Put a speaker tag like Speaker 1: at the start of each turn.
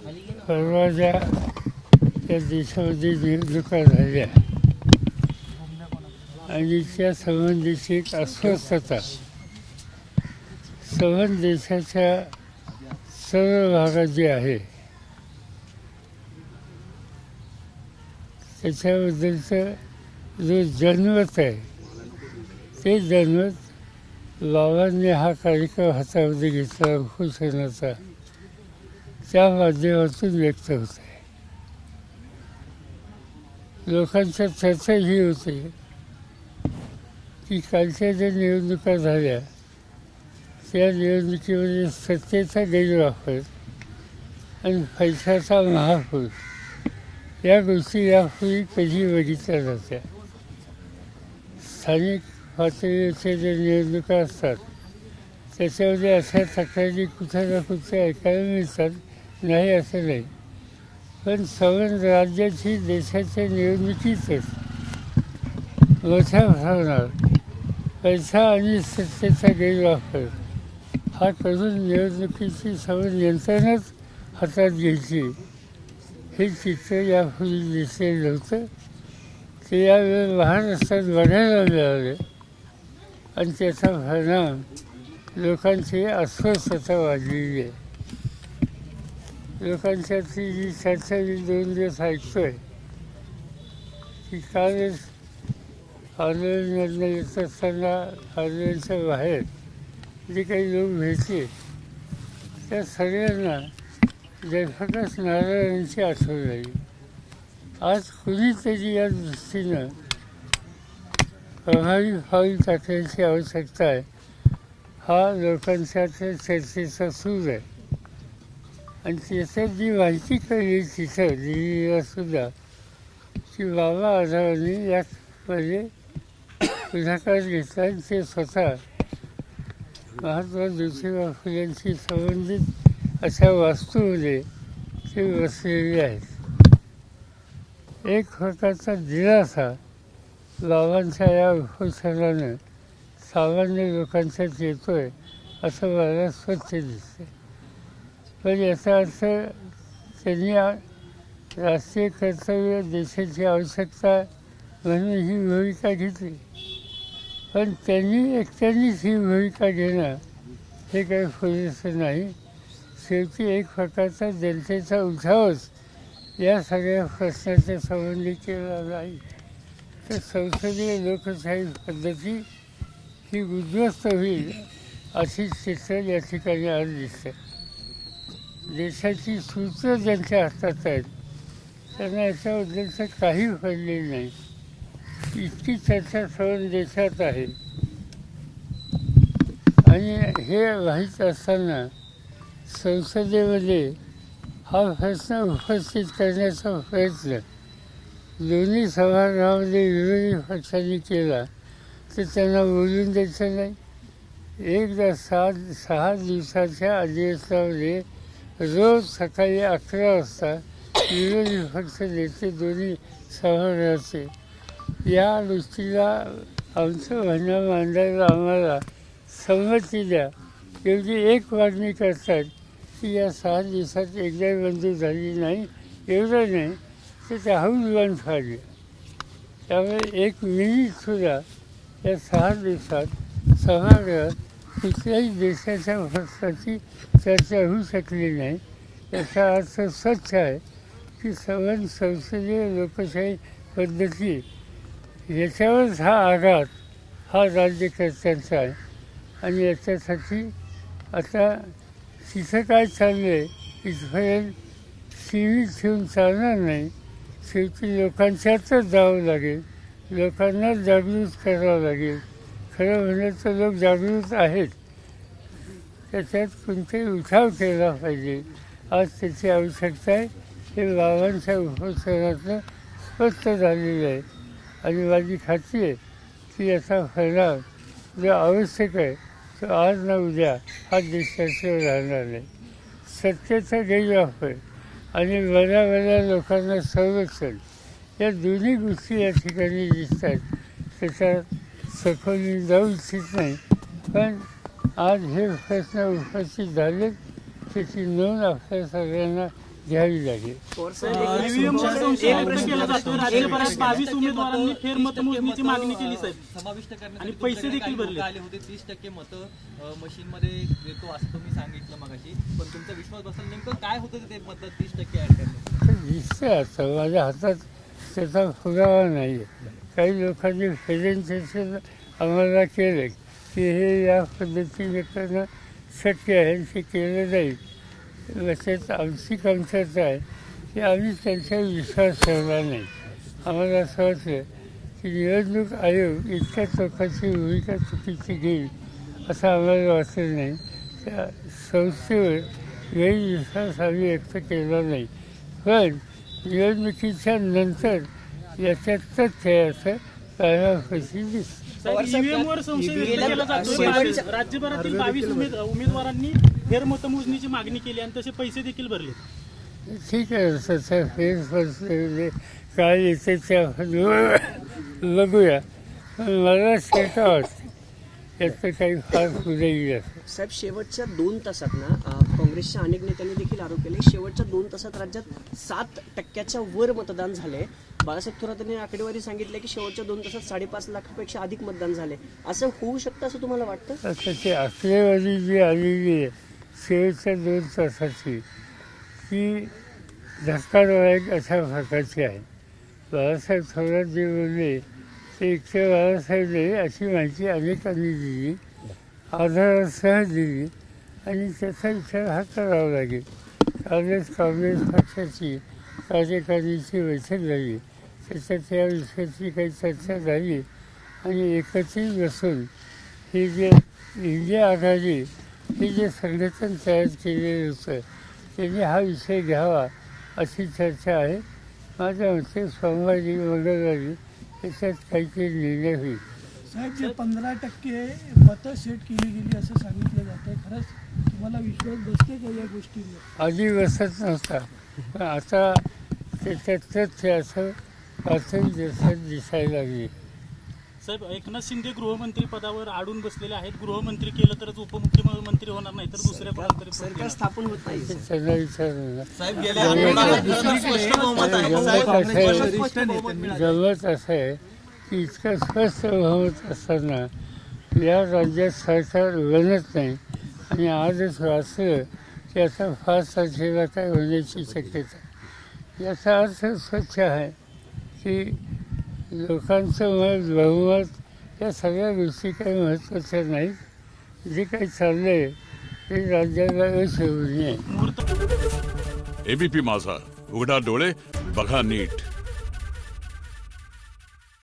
Speaker 1: परवाच्या त्या देशामध्ये निवडणुका झाल्या आणि त्या संबंधीची एक अस्वस्थता संबंध देशाच्या सर्व भागात जी आहे त्याच्याबद्दलचं जो जनमत आहे ते जनमत बाबांनी हा कार्यक्रम हातामध्ये घेतला उपोषणाचा त्या माध्यमातून व्यक्त होत आहे. लोकांच्या चर्चा ही होते की कालच्या ज्या निवडणुका झाल्या त्या निवडणुकीमध्ये सत्तेचा गैरवापर आणि पैशाचा महापूर या गोष्टी यापूर्वी कधी बघितल्या जात्या. स्थानिक पातळीवरच्या ज्या निवडणुका असतात त्याच्यामध्ये अशा तक्रारी कुठे ना कुठे ऐकायला मिळतात, नाही असं नाही. पण संबंध राज्याची देशाच्या निवडणुकीतच मोठ्या प्रमाणात पैसा आणि सत्तेचा गैरवापर हा करून निवडणुकीची संबंध यंत्रणाच हातात घ्यायची हे चित्र यापूर्वी दिसलेलं नव्हतं. ते यावेळी महाराष्ट्रात बघायला मिळाले आणि त्याचा परिणाम लोकांची अस्वस्थता वाढलेली आहे. लोकांच्यातली जी चर्चा मी 2 दिवस ऐकतोय की कालच आंदोलनातनं येत असताना आंदोलनाच्या बाहेर जे काही लोक भेटले त्या सगळ्यांना जयप्रकाश नारायणांची आठवण झाली. आज कुणीतरी या दृष्टीनं प्रभावी पाऊल टाकण्याची आवश्यकता आहे हा लोकांच्या चर्चेचा सूर आहे. आणि त्याच्यात जी माहिती कळली तिथं दिल्लीला सुद्धा की बाबा आढावांनी यामध्ये पुढाकार घेतला आणि ते स्वतः महात्मा ज्योतिबा फुलेंशी संबंधित अशा वास्तूमध्ये ते बसलेले आहेत. एक प्रकारचा दिलासा बाबांच्या या उपोषणानं सामान्य लोकांच्यात येतोय असं मला स्वच्छ दिसतं. पण याचा अर्थ त्यांनी राष्ट्रीय कर्तव्य देशाची आवश्यकता म्हणून ही भूमिका घेतली. पण त्यांनी एकट्यानेच ही भूमिका घेणं हे काही पुरेसं नाही. शेवटी एक प्रकारचा जनतेचा उठावच या सगळ्या प्रश्नाच्या संबंधी केला नाही तर संसदीय लोकशाही पद्धती ही उद्ध्वस्त होईल अशी चित्र या ठिकाणी आज दिसते. देशाची सूत्र ज्यांच्या हातात आहेत त्यांना याच्याबद्दलचं काही पडलेलं नाही. इतकी चर्चा सर्व देशात आहे आणि हे माहीत असताना संसदेमध्ये हा प्रश्न उपस्थित करण्याचा प्रयत्न दोन्ही सभागृहामध्ये विरोधी पक्षांनी केला तर त्यांना बोलून द्यायचं नाही. एकदा 6 दिवसाच्या अधिवेशनामध्ये रोज सकाळी 11 वाजता विरोधी पक्ष नेते दोन्ही सभागृहाचे या गोष्टीला आमचं म्हणणं मांडायला आम्हाला संमती द्या एवढी एक मागणी करतात की या 6 दिवसात एकदाही मंजूर झाली नाही. एवढं नाही तर त्या हौल फाडल्या. त्यामुळे 1 मिनिटसुद्धा या 6 दिवसात सभागृहात कुठल्याही देशाच्या प्रश्नाची चर्चा होऊ शकली नाही. याचा अर्थ स्वच्छ आहे की संबंध संसदीय लोकशाही पद्धती याच्यावरच हा आघात हा राज्यकर्त्यांचा आहे. आणि याच्यासाठी आता तिथं काय चाललं आहे इथपर्यंत सीमित ठेवून चालणार नाही. शेवटी लोकांच्यातच जावं लागेल, लोकांना जागृत करावं लागेल. खरं म्हणलं तर लोक जागृत आहेत, त्याच्यात कोणताही उठाव केला पाहिजे. आज त्याची आवश्यकता आहे. हे बाबांच्या उपोषणातनं स्पष्ट झालेलं आहे आणि माझी खात्री आहे की याचा परिणाम जो आवश्यक आहे तो आज ना उद्या हा देशाशिवाय राहणार नाही. सत्तेचा गैरवापर आणि बऱ्या लोकांना संरक्षण या दोन्ही गोष्टी या ठिकाणी दिसत आहेत. त्याच्यात सखोल जाऊ इच्छित नाही. पण आज हे प्रश्न उपस्थित झाले त्याची नोंद आपल्या सगळ्यांना घ्यावी लागेल.
Speaker 2: ईव्हीएमवर संशय व्यक्त केला जातो. राज्यभरात 22 उमेदवारांनी फेरमतमोजणीची मागणी केली साहेब
Speaker 3: समाविष्ट
Speaker 2: आणि पैसे देखील भरले.
Speaker 3: आले होते 30% मतं मशीनमध्ये देतो असं तुम्ही सांगितलं मगाशी, पण तुमचा विश्वास बसेल नेमकं काय होतं ते मतं 30% ऍड करणं?
Speaker 1: दिसतं आता माझ्या हातात त्याचा पुरावा नाही आहे. काही लोकांनी प्रेझेंटेशन आम्हाला केलं की हे या पद्धतीने करणं शक्य आहे, ते केलं जाईल. त्यात आमची कमतरता आहे की आम्ही त्यांच्यावर विश्वास ठेवला नाही. आम्हाला असं वाटलं की निवडणूक आयोग इतक्या लोकांची भूमिका चुकीची घेईल असं आम्हाला वाटलं नाही. त्या संस्थेवर गैरविश्वास आम्ही व्यक्त केला नाही. पण निवडणुकीच्या नंतर याच्यात तथ्य आहे असं कानापाशी दिसतं.
Speaker 2: ईव्हीएमवर संशय व्यक्त केला जातो. राज्यभरातील 22 उमेदवारांनी फेरमतमोजणीची मागणी केली आणि तसे पैसे देखील भरले.
Speaker 1: ठीक आहे, तसं फेरफार काय येते ते आपण बघूया. पण मला शंका वाटते याचं काही फार पुढे येईल असं.
Speaker 4: साहेब, शेवटच्या 2 तासात ना काँग्रेसच्या अनेक नेत्यांनी देखील आरोप केले. शेवटच्या 2 तासात राज्यात 7% वर मतदान झाले. बाळासाहेब थोरातांनी आकडेवारी सांगितले की शेवटच्या 2 तासात 5.5 लाखापेक्षा अधिक मतदान झाले. असं होऊ शकतं असं तुम्हाला वाटतं?
Speaker 1: आता ती आकडेवारी जी आलेली आहे शेवटच्या 2 तासाची ती धक्कादायक अशा प्रकारची आहे. बाळासाहेब थोरात जे बोलले ते इतके बाळासाहेब नाही अशी माहिती अनेकांनी दिली, आधारासह दिली आणि त्याचा विचार हा करावा लागेल. काँग्रेस पक्षाची कार्यकारिणीची बैठक झाली, त्याच्यात या विषयाची काही चर्चा झाली आणि एकत्रित बसून हे जे इंडिया आघाडी हे जे संघटन तयार केलेलं होतं त्यांनी हा विषय घ्यावा अशी चर्चा आहे. माझ्या मते सोमवारी मंगळवारी त्याच्यात काहीतरी निर्णय होईल.
Speaker 5: साहेब, जे 15% मतं सेट केली गेली असं सांगितलं जातं आहे, खरंच तुम्हाला विश्वास बसते का या गोष्टींवर?
Speaker 1: आधी बसत नव्हता, पण आता त्याच्यात तथ्य असं पातळी जसं दिसायला लागली.
Speaker 2: साहेब, एकनाथ शिंदे गृहमंत्री पदावर अडून बसलेले आहेत. गृहमंत्री केलं तरच उपमुख्यमंत्री होणार नाही तर दुसऱ्या कोणाला तरी
Speaker 4: सरकार स्थापन होत नाही.
Speaker 1: त्यांना विचारलं ना.
Speaker 3: साहेब, गेल्या आठवड्यात स्पष्ट बहुमत आहे.
Speaker 1: गमत असं आहे की इतकं स्पष्ट बहुमत असताना या राज्यात सरकार बनत नाही आणि आजच वाचलं की आता 5 तारखेला काय होण्याची शक्यता. याचा अर्थ स्वच्छ आहे की लोकांचं मत बहुमत या सगळ्या गोष्टी काही महत्त्वाच्या नाहीत. जे काही चाललं आहे ते राज्याला अशोभनीय आहे.
Speaker 6: एबीपी माझा, उघडा डोळे बघा नीट.